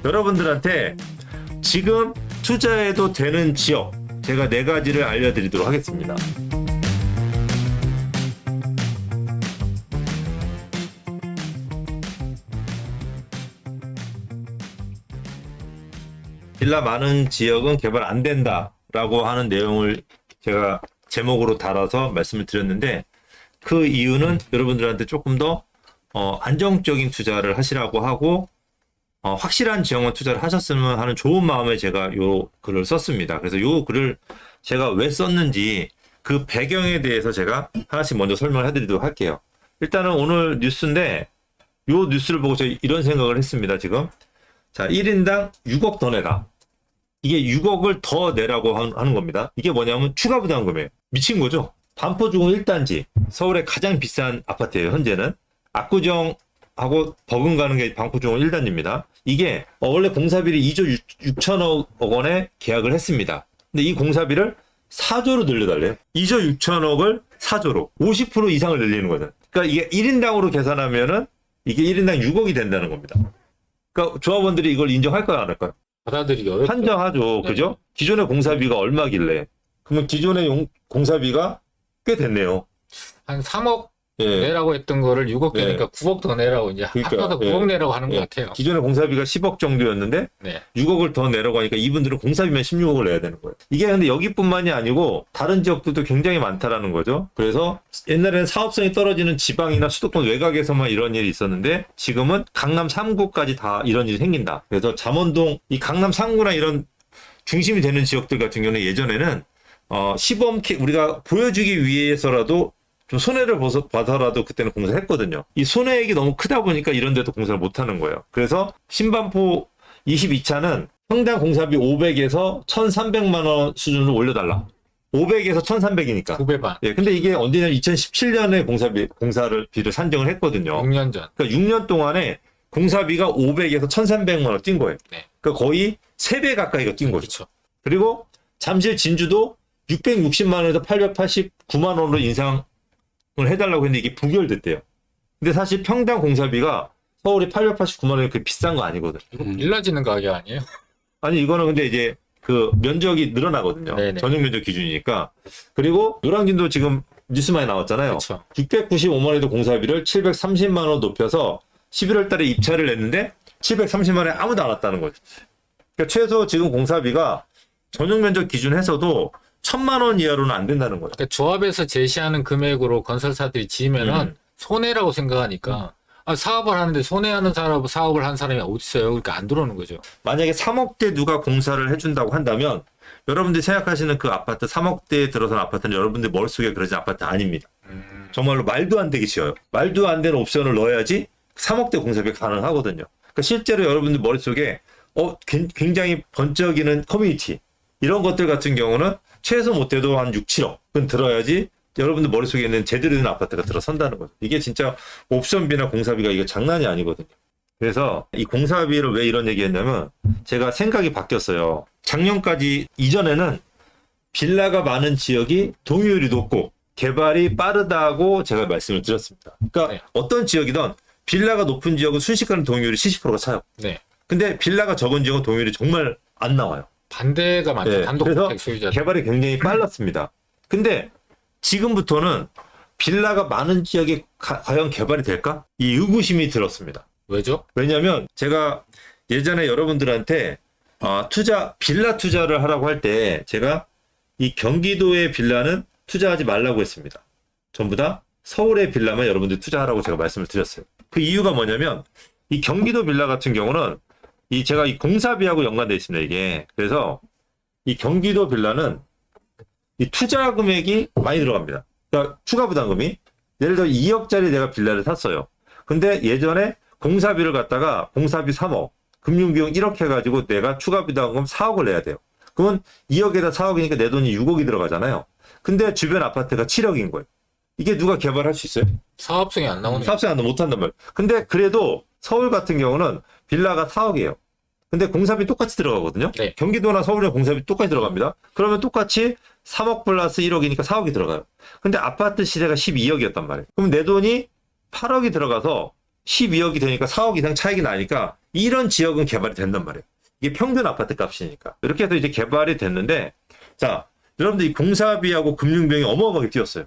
여러분들한테 지금 투자해도 되는 지역 제가 4가지를 알려드리도록 하겠습니다. 빌라 많은 지역은 개발 안 된다라고 하는 내용을 제가 제목으로 달아서 말씀을 드렸는데, 그 이유는 여러분들한테 조금 더 안정적인 투자를 하시라고 하고 확실한 지역만 투자를 하셨으면 하는 좋은 마음에 제가 요 글을 썼습니다. 그래서 요 글을 제가 왜 썼는지 그 배경에 대해서 제가 하나씩 먼저 설명을 해드리도록 할게요. 일단은 오늘 뉴스인데, 요 뉴스를 보고 제가 이런 생각을 했습니다. 지금 자, 1인당 6억 더 내라. 이게 6억을 더 내라고 하는 겁니다. 이게 뭐냐면 추가 부담금이에요. 미친 거죠. 반포주공 1단지, 서울의 가장 비싼 아파트예요. 현재는 압구정하고 버금가는 게 반포주공 1단지입니다. 이게 원래 공사비를 2조 6천억 원에 계약을 했습니다. 근데 이 공사비를 4조로 늘려달래요. 2조 6천억을 4조로 50% 이상을 늘리는 거죠. 그러니까 이게 1인당으로 계산하면은 이게 1인당 6억이 된다는 겁니다. 그러니까 조합원들이 이걸 인정할까요, 안 할까요? 받아들이기 어렵죠. 한정하죠. 네. 그죠? 기존의 공사비가 얼마길래? 그러면 기존의 공사비가 꽤 됐네요. 한 3억 예. 내라고 했던 거를 6억 네. 되니까 9억 더 내라고 이제 그러니까, 합쳐서 예. 9억 내라고 하는 예. 것 같아요. 기존의 공사비가 10억 정도였는데 네. 6억을 더 내라고 하니까 이분들은 공사비만 16억을 내야 되는 거예요. 이게 근데 여기뿐만이 아니고 다른 지역들도 굉장히 많다라는 거죠. 그래서 옛날에는 사업성이 떨어지는 지방이나 수도권 외곽에서만 이런 일이 있었는데, 지금은 강남 3구까지 다 이런 일이 생긴다. 그래서 잠원동, 이 강남 3구나 이런 중심이 되는 지역들 같은 경우는 예전에는 시범 우리가 보여주기 위해서라도 좀 손해를 봐서라도 그때는 공사를 했거든요. 이 손해액이 너무 크다 보니까 이런 데도 공사를 못 하는 거예요. 그래서 신반포 22차는 평당 공사비 500에서 1,300만 원 수준으로 올려달라. 500에서 1,300이니까. 2배 반. 예, 근데 이게 언제냐면 2017년에 비를 산정을 했거든요. 6년 전. 그러니까 6년 동안에 공사비가 500에서 1,300만 원 뛴 거예요. 네. 그러니까 거의 3배 가까이가 뛴 거죠. 그렇죠. 그리고 잠실 진주도 660만 원에서 889만 원으로 인상을 해달라고 했는데 이게 부결됐대요. 근데 사실 평당 공사비가 서울이 889만 원이 그렇게 비싼 거 아니거든. 이거 빌라 짓는 가격 아니에요? 아니 이거는 근데 이제 그 면적이 늘어나거든요. 네네. 전용 면적 기준이니까. 그리고 노량진도 지금 뉴스 많이 나왔잖아요. 그렇죠. 695만 원에도 공사비를 730만 원 높여서 11월 달에 입찰을 냈는데 730만 원에 아무도 안 왔다는 거죠. 그러니까 최소 지금 공사비가 전용 면적 기준 해서도 1,000만 원 이하로는 안 된다는 거예요. 그러니까 조합에서 제시하는 금액으로 건설사들이 지으면은 손해라고 생각하니까 사업을 하는데 손해하는 사업을 한 사람이 어디 있어요? 그러니까 안 들어오는 거죠. 만약에 3억대 누가 공사를 해준다고 한다면 여러분들이 생각하시는 그 아파트 3억대에 들어선 아파트는 여러분들 머릿속에 그러진 아파트 아닙니다. 정말로 말도 안 되게 지어요. 말도 안 되는 옵션을 넣어야지 3억대 공사비 가능하거든요. 그러니까 실제로 여러분들 머릿속에 굉장히 번쩍이는 커뮤니티 이런 것들 같은 경우는 최소 못해도 한 6, 7억은 들어야지 여러분들 머릿속에 있는 제대로 된 아파트가 들어선다는 거죠. 이게 진짜 옵션비나 공사비가 이거 장난이 아니거든요. 그래서 이 공사비를 왜 이런 얘기 했냐면 제가 생각이 바뀌었어요. 작년까지 이전에는 빌라가 많은 지역이 동의율이 높고 개발이 빠르다고 제가 말씀을 드렸습니다. 그러니까 네. 어떤 지역이든 빌라가 높은 지역은 순식간에 동의율이 70%가 차요. 네. 근데 빌라가 적은 지역은 동의율이 정말 안 나와요. 반대가 많죠. 네, 그래서 단독주택 소유자. 개발이 굉장히 빨랐습니다. 근데 지금부터는 빌라가 많은 지역에 과연 개발이 될까? 이 의구심이 들었습니다. 왜죠? 왜냐하면 제가 예전에 여러분들한테 빌라 투자를 하라고 할 때 제가 이 경기도의 빌라는 투자하지 말라고 했습니다. 전부 다 서울의 빌라만 여러분들 투자하라고 제가 말씀을 드렸어요. 그 이유가 뭐냐면 이 경기도 빌라 같은 경우는 제가 이 공사비하고 연관되어 있습니다, 이게. 그래서 이 경기도 빌라는 이 투자 금액이 많이 들어갑니다. 그러니까 추가 부담금이 예를 들어 2억짜리 내가 빌라를 샀어요. 근데 예전에 공사비를 갖다가 공사비 3억, 금융비용 1억 해가지고 내가 추가 부담금 4억을 내야 돼요. 그러면 2억에다 4억이니까 내 돈이 6억이 들어가잖아요. 근데 주변 아파트가 7억인 거예요. 이게 누가 개발할 수 있어요? 사업성이 안 나오네요. 사업성 못한단 말이에요. 근데 그래도 서울 같은 경우는 빌라가 4억이에요. 근데 공사비 똑같이 들어가거든요. 네. 경기도나 서울의 공사비 똑같이 들어갑니다. 그러면 똑같이 3억 플러스 1억이니까 4억이 들어가요. 근데 아파트 시세가 12억이었단 말이에요. 그럼 내 돈이 8억이 들어가서 12억이 되니까 4억 이상 차익이 나니까 이런 지역은 개발이 된단 말이에요. 이게 평균 아파트 값이니까. 이렇게 해서 이제 개발이 됐는데, 자, 여러분들 이 공사비하고 금융비용이 어마어마하게 뛰었어요.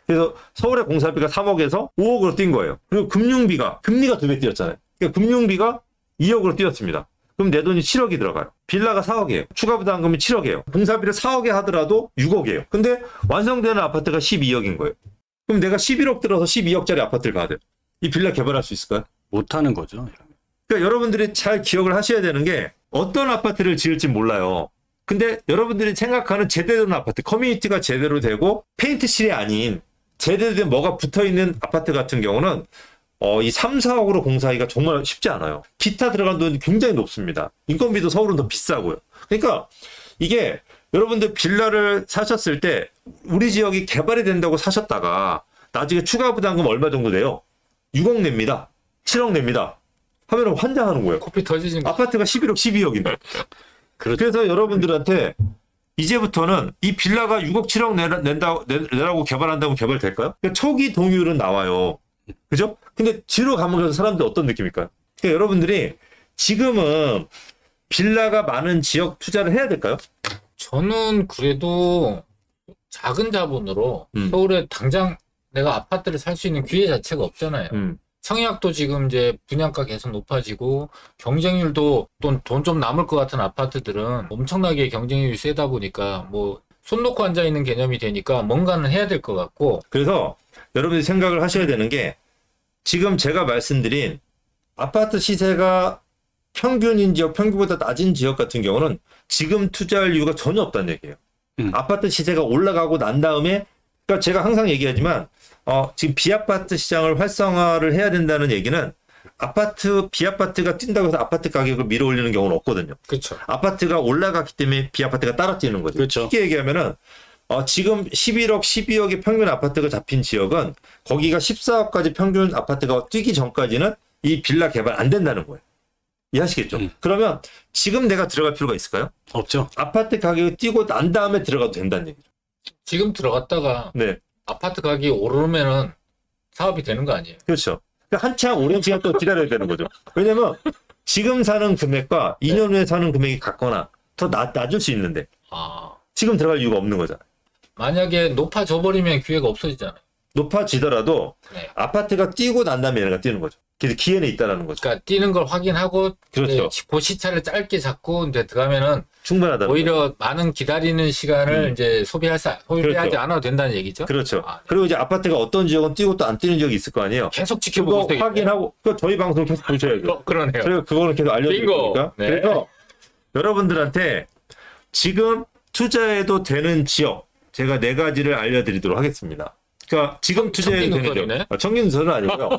그래서 서울의 공사비가 3억에서 5억으로 뛴 거예요. 그리고 금리가 2배 뛰었잖아요. 그러니까 금융비가 2억으로 뛰었습니다. 그럼 내 돈이 7억이 들어가요. 빌라가 4억이에요. 추가 부담금이 7억이에요. 공사비를 4억에 하더라도 6억이에요. 근데 완성되는 아파트가 12억인 거예요. 그럼 내가 11억 들어서 12억짜리 아파트를 가야 돼요. 이 빌라 개발할 수 있을까요? 못하는 거죠. 그러니까 여러분들이 잘 기억을 하셔야 되는 게 어떤 아파트를 지을지 몰라요. 근데 여러분들이 생각하는 제대로 된 아파트, 커뮤니티가 제대로 되고 페인트칠이 아닌 제대로 된 뭐가 붙어있는 아파트 같은 경우는 이 3, 4억으로 공사하기가 정말 쉽지 않아요. 기타 들어간 돈이 굉장히 높습니다. 인건비도 서울은 더 비싸고요. 그러니까 이게 여러분들 빌라를 사셨을 때 우리 지역이 개발이 된다고 사셨다가 나중에 추가 부담금 얼마 정도 내요? 6억 냅니다. 7억 냅니다. 하면 환장하는 거예요. 코피 터지는 거. 아파트가 11억, 12억인데. 그렇죠. 그래서 여러분들한테 이제부터는 이 빌라가 6억, 7억 내라고 개발한다면 개발될까요? 그러니까 초기 동의율은 나와요. 그죠? 근데 뒤로 가면 사람들 어떤 느낌일까요? 그러니까 여러분들이 지금은 빌라가 많은 지역 투자를 해야 될까요? 저는 그래도 작은 자본으로 서울에 당장 내가 아파트를 살 수 있는 기회 자체가 없잖아요. 청약도 지금 이제 분양가 계속 높아지고 경쟁률도 돈 좀 남을 것 같은 아파트들은 엄청나게 경쟁률이 세다 보니까 뭐 손 놓고 앉아 있는 개념이 되니까 뭔가는 해야 될 것 같고. 그래서 여러분들이 생각을 하셔야 되는 게 지금 제가 말씀드린 아파트 시세가 평균인 지역, 평균보다 낮은 지역 같은 경우는 지금 투자할 이유가 전혀 없다는 얘기예요. 아파트 시세가 올라가고 난 다음에, 그러니까 제가 항상 얘기하지만 지금 비아파트 시장을 활성화를 해야 된다는 얘기는 비아파트가 뛴다고 해서 아파트 가격을 밀어 올리는 경우는 없거든요. 그렇죠. 아파트가 올라갔기 때문에 비아파트가 따라 뛰는 거죠. 그렇죠. 쉽게 얘기하면은 지금 11억, 12억의 평균 아파트가 잡힌 지역은 거기가 14억까지 평균 아파트가 뛰기 전까지는 이 빌라 개발 안 된다는 거예요. 이해하시겠죠? 그러면 지금 내가 들어갈 필요가 있을까요? 없죠. 아파트 가격이 뛰고 난 다음에 들어가도 된다는 얘기죠. 지금 들어갔다가 네, 아파트 가격이 오르면은 사업이 되는 거 아니에요? 그렇죠. 그러니까 한참 오랜 시간 또 기다려야 되는 거죠. 왜냐면 지금 사는 금액과 2년 후에 사는 금액이 같거나 더 낮을 수 있는데 지금 들어갈 이유가 없는 거잖아요. 만약에 높아져 버리면 기회가 없어지잖아요. 높아지더라도 네. 아파트가 뛰고 난 다음에 얘네가 뛰는 거죠. 그래서 기회는 있다라는 거죠. 그러니까 뛰는 걸 확인하고 그렇죠. 그 시차를 짧게 잡고 이제 들어가면은 충분하다는 거죠. 오히려 많은 기다리는 시간을 이제 소비하지 그렇죠. 않아도 된다는 얘기죠. 그렇죠. 아, 네. 그리고 이제 아파트가 어떤 지역은 뛰고 또 안 뛰는 지역이 있을 거 아니에요. 계속 지켜보고 그거 있어요. 확인하고 그거 저희 방송 계속 보셔야죠. 그러네요. 저희가 그거는 계속 알려드릴 빙고. 거니까. 네. 그래서 여러분들한테 지금 투자해도 되는 지역 제가 4가지를 알려드리도록 하겠습니다. 그러니까 지금 투자해도 되는 지역. 청년선은 아니고요.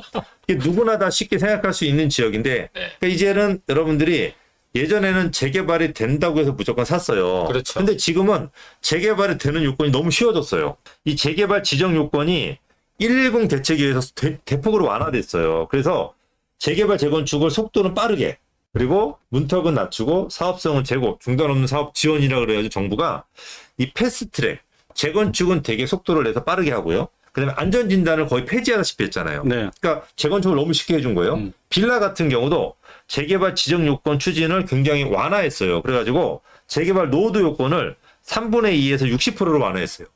이게 누구나 다 쉽게 생각할 수 있는 지역인데 그러니까 이제는 여러분들이 예전에는 재개발이 된다고 해서 무조건 샀어요. 그렇죠. 근데 지금은 재개발이 되는 요건이 너무 쉬워졌어요. 이 재개발 지정 요건이 110 대책에 의해서 대폭으로 완화됐어요. 그래서 재개발 재건축을 속도는 빠르게 그리고 문턱은 낮추고 사업성은 제고 중단 없는 사업 지원이라 그래가지고 정부가 이 패스트트랙 재건축은 되게 속도를 내서 빠르게 하고요. 그다음에 안전진단을 거의 폐지하다시피 했잖아요. 네. 그러니까 재건축을 너무 쉽게 해준 거예요. 빌라 같은 경우도 재개발 지정 요건 추진을 굉장히 완화했어요. 그래가지고 재개발 노후도 요건을 3분의 2에서 60%로 완화했어요.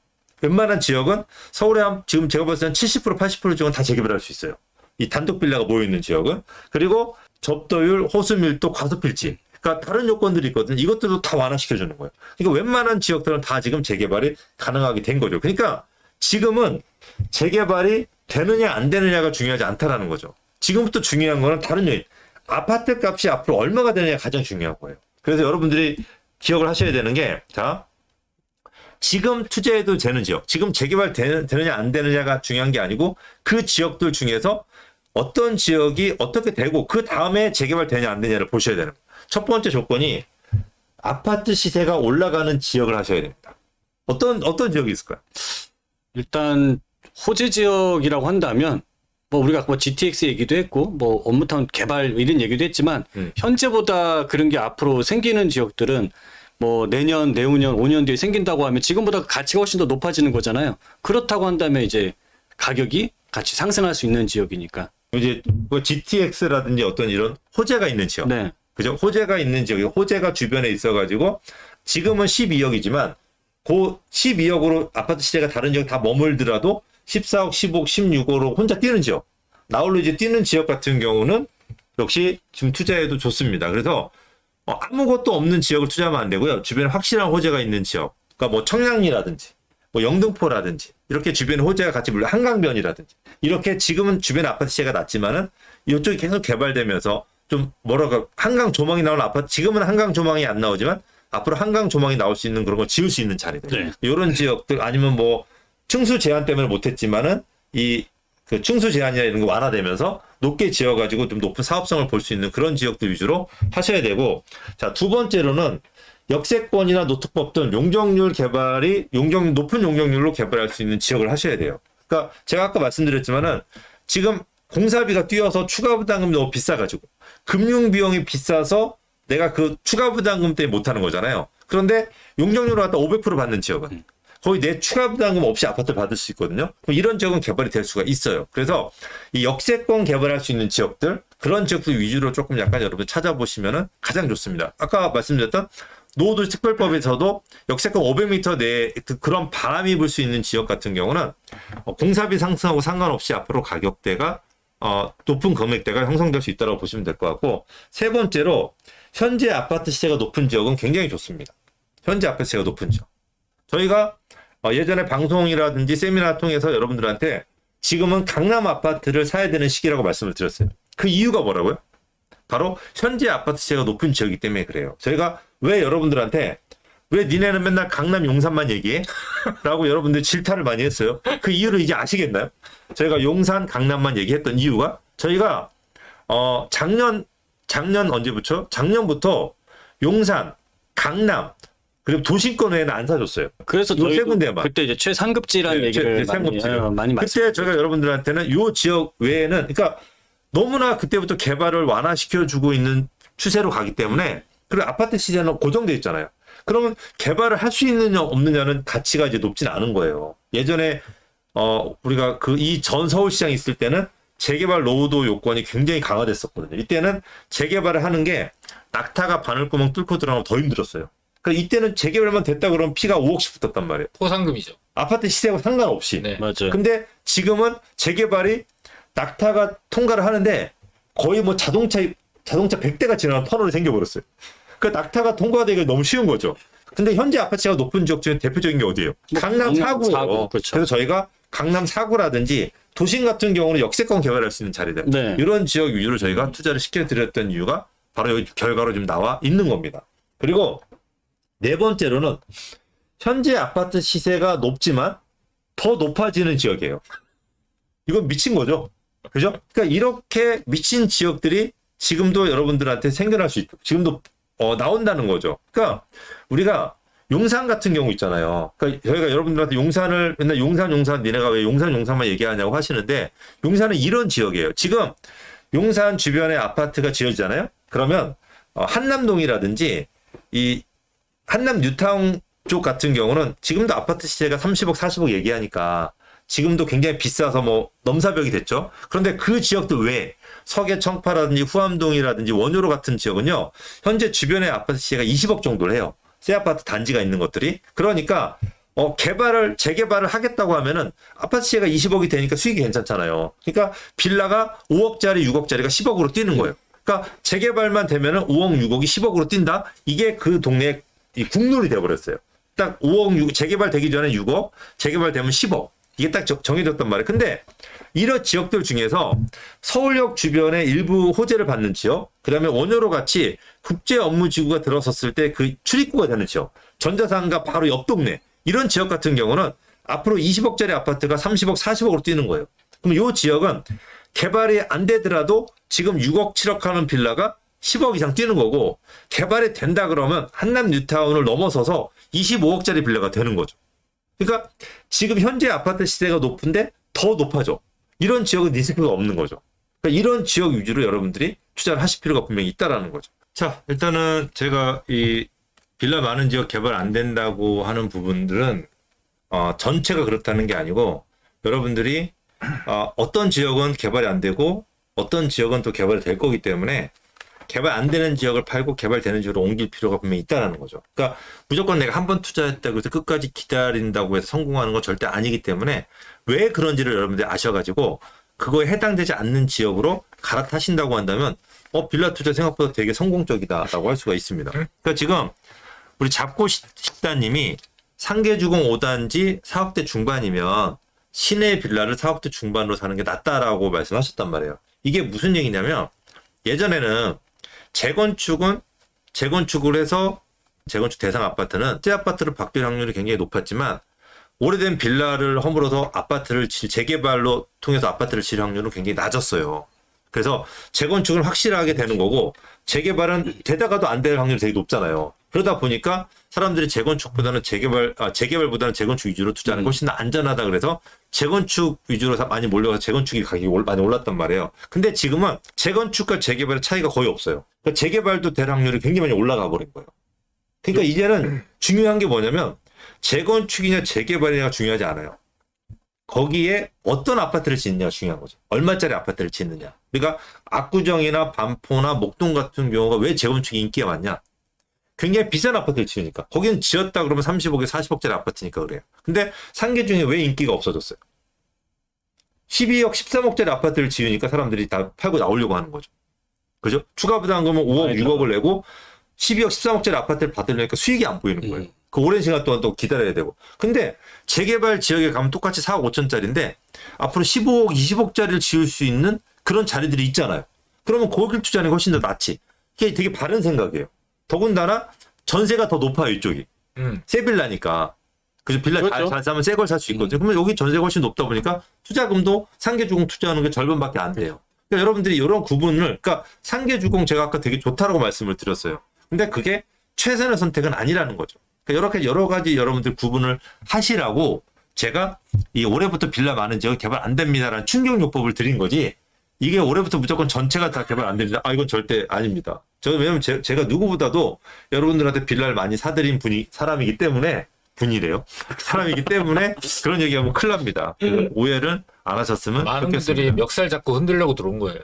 웬만한 지역은 서울에 지금 제가 봤을 때는 70% 80% 지역은 다 재개발할 수 있어요. 이 단독 빌라가 모여 있는 지역은. 그리고 접도율, 호수 밀도, 과수 필지. 그러니까 다른 요건들이 있거든요. 이것들도 다 완화시켜주는 거예요. 그러니까 웬만한 지역들은 다 지금 재개발이 가능하게 된 거죠. 그러니까 지금은 재개발이 되느냐 안 되느냐가 중요하지 않다라는 거죠. 지금부터 중요한 거는 다른 요인. 아파트 값이 앞으로 얼마가 되느냐가 가장 중요한 거예요. 그래서 여러분들이 기억을 하셔야 되는 게, 자, 지금 투자해도 되는 지역, 지금 재개발 되느냐 안 되느냐가 중요한 게 아니고 그 지역들 중에서 어떤 지역이 어떻게 되고 그 다음에 재개발 되냐 안 되냐를 보셔야 되는 거예요. 첫 번째 조건이 아파트 시세가 올라가는 지역을 하셔야 됩니다. 어떤 지역이 있을까요? 일단 호재 지역이라고 한다면 뭐 우리가 뭐 GTX 얘기도 했고 뭐 업무타운 개발 이런 얘기도 했지만 현재보다 그런 게 앞으로 생기는 지역들은 뭐 내년, 내후년, 5년 뒤에 생긴다고 하면 지금보다 가치가 훨씬 더 높아지는 거잖아요. 그렇다고 한다면 이제 가격이 같이 상승할 수 있는 지역이니까 이제 뭐 GTX라든지 어떤 이런 호재가 있는 지역, 네. 그죠? 호재가 있는 지역이 호재가 주변에 있어가지고 지금은 12억이지만 그 12억으로 아파트 시세가 다른 지역 다 머물더라도 14억, 15억, 16억으로 혼자 뛰는 지역, 나홀로 이제 뛰는 지역 같은 경우는 역시 지금 투자해도 좋습니다. 그래서 아무것도 없는 지역을 투자하면 안 되고요. 주변에 확실한 호재가 있는 지역, 그러니까 뭐 청량리라든지 뭐 영등포라든지 이렇게 주변에 호재가 같이 물려 한강변이라든지 이렇게 지금은 주변에 아파트 시세가 낮지만은 이쪽이 계속 개발되면서 좀 뭐랄까 한강 조망이 나오는 아파트, 지금은 한강 조망이 안 나오지만 앞으로 한강 조망이 나올 수 있는 그런 걸 지을 수 있는 자리들, 네. 이런 지역들, 아니면 뭐 층수 제한 때문에 못했지만은 이 그 층수 제한이나 이런 거 완화되면서 높게 지어가지고 좀 높은 사업성을 볼 수 있는 그런 지역들 위주로 하셔야 되고, 자, 두 번째로는 역세권이나 노특법 등 용적률 개발이 높은 용적률로 개발할 수 있는 지역을 하셔야 돼요. 그러니까 제가 아까 말씀드렸지만은 지금 공사비가 뛰어서 추가 부담금이 너무 비싸가지고 금융 비용이 비싸서 내가 그 추가 부담금 때문에 못하는 거잖아요. 그런데 용적률을 갖다 500% 받는 지역은 거의 내 추가 부담금 없이 아파트를 받을 수 있거든요. 그럼 이런 지역은 개발이 될 수가 있어요. 그래서 이 역세권 개발할 수 있는 지역들, 그런 지역들 위주로 조금 약간 여러분 찾아보시면은 가장 좋습니다. 아까 말씀드렸던 노후도시 특별법에서도 역세권 500m 내에 그런 바람이 불 수 있는 지역 같은 경우는 공사비 상승하고 상관없이 앞으로 가격대가 높은 금액대가 형성될 수 있다고 보시면 될 것 같고, 세 번째로 현재 아파트 시세가 높은 지역은 굉장히 좋습니다. 현재 아파트 시세가 높은 지역. 저희가 예전에 방송이라든지 세미나 통해서 여러분들한테 지금은 강남 아파트를 사야 되는 시기라고 말씀을 드렸어요. 그 이유가 뭐라고요? 바로 현재 아파트 시세가 높은 지역이기 때문에 그래요. 저희가 왜 여러분들한테 왜 니네는 맨날 강남 용산만 얘기해? 라고 여러분들 질타를 많이 했어요. 그 이유를 이제 아시겠나요? 저희가 용산, 강남만 얘기했던 이유가 저희가 작년 언제부터? 작년부터 용산, 강남 그리고 도심권 외에는 안 사줬어요. 그래서 요 세 저희도 군데만. 그때 이제 최상급지라는 네, 얘기를 최상급지요. 많이 말씀. 그때 저희가 여러분들한테는 요 지역 외에는, 그러니까 너무나 그때부터 개발을 완화시켜주고 있는 추세로 가기 때문에, 그리고 아파트 시세는 고정돼 있잖아요. 그러면 개발을 할 수 있느냐 없느냐는 가치가 이제 높지는 않은 거예요. 예전에 우리가 그 이 전 서울시장 있을 때는 재개발 노후도 요건이 굉장히 강화됐었거든요. 이때는 재개발을 하는 게 낙타가 바늘구멍 뚫고 들어가면 더 힘들었어요. 그러니까 이때는 재개발만 됐다 그러면 피가 5억씩 붙었단 말이에요. 포상금이죠. 아파트 시세와 상관없이. 네. 맞아요. 근데 지금은 재개발이 낙타가 통과를 하는데 거의 뭐 자동차 100대가 지나간 터널이 생겨버렸어요. 그 낙타가 통과되기가 너무 쉬운 거죠. 근데 현재 아파트가 높은 지역 중에 대표적인 게 어디예요? 강남 4구예요. 4구, 그렇죠. 그래서 저희가 강남 4구라든지 도심 같은 경우는 역세권 개발할 수 있는 자리들, 네. 이런 지역 위주로 저희가 투자를 시켜드렸던 이유가 바로 여기 결과로 좀 나와 있는 겁니다. 그리고 네 번째로는 현재 아파트 시세가 높지만 더 높아지는 지역이에요. 이건 미친 거죠. 그죠? 그러니까 이렇게 미친 지역들이 지금도 여러분들한테 생겨날 수 있고 지금도 나온다는 거죠. 그러니까 우리가 용산 같은 경우 있잖아요. 그러니까 저희가 여러분들한테 용산을 맨날 용산 니네가 왜 용산만 얘기하냐고 하시는데, 용산은 이런 지역이에요. 지금 용산 주변에 아파트가 지어지잖아요. 그러면 한남동이라든지 이 한남 뉴타운 쪽 같은 경우는 지금도 아파트 시세가 30억, 40억 얘기하니까 지금도 굉장히 비싸서 뭐 넘사벽이 됐죠. 그런데 그 지역들 외에 서계 청파라든지 후암동이라든지 원효로 같은 지역은요, 현재 주변의 아파트 시세가 20억 정도를 해요. 새 아파트 단지가 있는 것들이. 그러니까 재개발을 하겠다고 하면은 아파트 시세가 20억이 되니까 수익이 괜찮잖아요. 그러니까 빌라가 5억짜리, 6억짜리가 10억으로 뛰는 거예요. 그러니까 재개발만 되면은 5억, 6억이 10억으로 뛴다. 이게 그 동네 이 국룰이 돼버렸어요. 딱 5억, 6억, 재개발 되기 전에 6억, 재개발되면 10억. 이게 딱 정해졌단 말이에요. 근데 이런 지역들 중에서 서울역 주변에 일부 호재를 받는 지역, 그 다음에 원효로 같이 국제 업무지구가 들어섰을 때 그 출입구가 되는 지역, 전자상가 바로 옆 동네, 이런 지역 같은 경우는 앞으로 20억짜리 아파트가 30억, 40억으로 뛰는 거예요. 그럼 이 지역은 개발이 안 되더라도 지금 6억, 7억 하는 빌라가 10억 이상 뛰는 거고, 개발이 된다 그러면 한남 뉴타운을 넘어서서 25억짜리 빌라가 되는 거죠. 그러니까 지금 현재 아파트 시세가 높은데 더 높아져. 이런 지역은 리스크가 없는 거죠. 그러니까 이런 지역 위주로 여러분들이 투자를 하실 필요가 분명히 있다라는 거죠. 자, 일단은 제가 이 빌라 많은 지역 개발 안 된다고 하는 부분들은 전체가 그렇다는 게 아니고, 여러분들이 어떤 지역은 개발이 안 되고 어떤 지역은 또 개발이 될 거기 때문에 개발 안 되는 지역을 팔고 개발되는 지역으로 옮길 필요가 분명히 있다는 거죠. 그러니까 무조건 내가 한 번 투자했다고 해서 끝까지 기다린다고 해서 성공하는 건 절대 아니기 때문에 왜 그런지를 여러분들이 아셔가지고 그거에 해당되지 않는 지역으로 갈아타신다고 한다면 빌라 투자 생각보다 되게 성공적이다라고 할 수가 있습니다. 그러니까 지금 우리 잡고 식다님이 상계주공 5단지 4억대 중반이면 시내 빌라를 4억대 중반으로 사는 게 낫다라고 말씀하셨단 말이에요. 이게 무슨 얘기냐면 예전에는 재건축을 해서 재건축 대상 아파트는 새 아파트를 바뀔 확률이 굉장히 높았지만 오래된 빌라를 허물어서 아파트를 재개발로 통해서 아파트를 질 확률은 굉장히 낮았어요. 그래서 재건축은 확실하게 되는 거고 재개발은 되다가도 안 될 확률이 되게 높잖아요. 그러다 보니까 사람들이 재건축보다는 재개발보다는 재건축 위주로 투자하는 게 훨씬 더 안전하다 그래서 재건축 위주로 많이 몰려가서 재건축이 가격이 많이 올랐단 말이에요. 근데 지금은 재건축과 재개발의 차이가 거의 없어요. 그러니까 재개발도 될 확률이 굉장히 많이 올라가 버린 거예요. 그러니까 이제는 중요한 게 뭐냐면 재건축이냐 재개발이냐가 중요하지 않아요. 거기에 어떤 아파트를 짓느냐가 중요한 거죠. 얼마짜리 아파트를 짓느냐. 그러니까 압구정이나 반포나 목동 같은 경우가 왜 재건축이 인기가 많냐. 굉장히 비싼 아파트를 지으니까. 거기는 지었다 그러면 30억에 40억짜리 아파트니까 그래요. 근데 상계 중에 왜 인기가 없어졌어요? 12억, 13억짜리 아파트를 지으니까 사람들이 다 팔고 나오려고 하는 거죠. 그죠? 추가 부담금은 5억, 6억을 내고 12억, 13억짜리 아파트를 받으려니까 수익이 안 보이는 거예요. 그 오랜 시간 동안 또 기다려야 되고. 근데 재개발 지역에 가면 똑같이 4억 5천짜리인데 앞으로 15억, 20억짜리를 지을 수 있는 그런 자리들이 있잖아요. 그러면 거길 투자하는 게 훨씬 더 낫지. 이게 되게 바른 생각이에요. 더군다나 전세가 더 높아요, 이쪽이. 새 빌라니까. 그죠? 빌라 그렇죠. 잘 사면 새 걸 살 수 있거든요. 그러면 여기 전세가 훨씬 높다 보니까 투자금도 상계주공 투자하는 게 절반밖에 안 돼요. 그러니까 여러분들이 이런 구분을, 그러니까 상계주공 제가 아까 되게 좋다라고 말씀을 드렸어요. 근데 그게 최선의 선택은 아니라는 거죠. 그러니까 여러 가지 여러분들 구분을 하시라고 제가 이 올해부터 빌라 많은 지역 개발 안 됩니다라는 충격요법을 드린 거지. 이게 올해부터 무조건 전체가 다 개발 안 됩니다. 이건 절대 아닙니다. 왜냐면 제가 누구보다도 여러분들한테 빌라를 많이 사드린 사람이기 때문에 사람이기 때문에 그런 얘기하면 큰일 납니다. 오해를 안 하셨으면 많은 좋겠습니다. 분들이 멱살 잡고 흔들려고 들어온 거예요.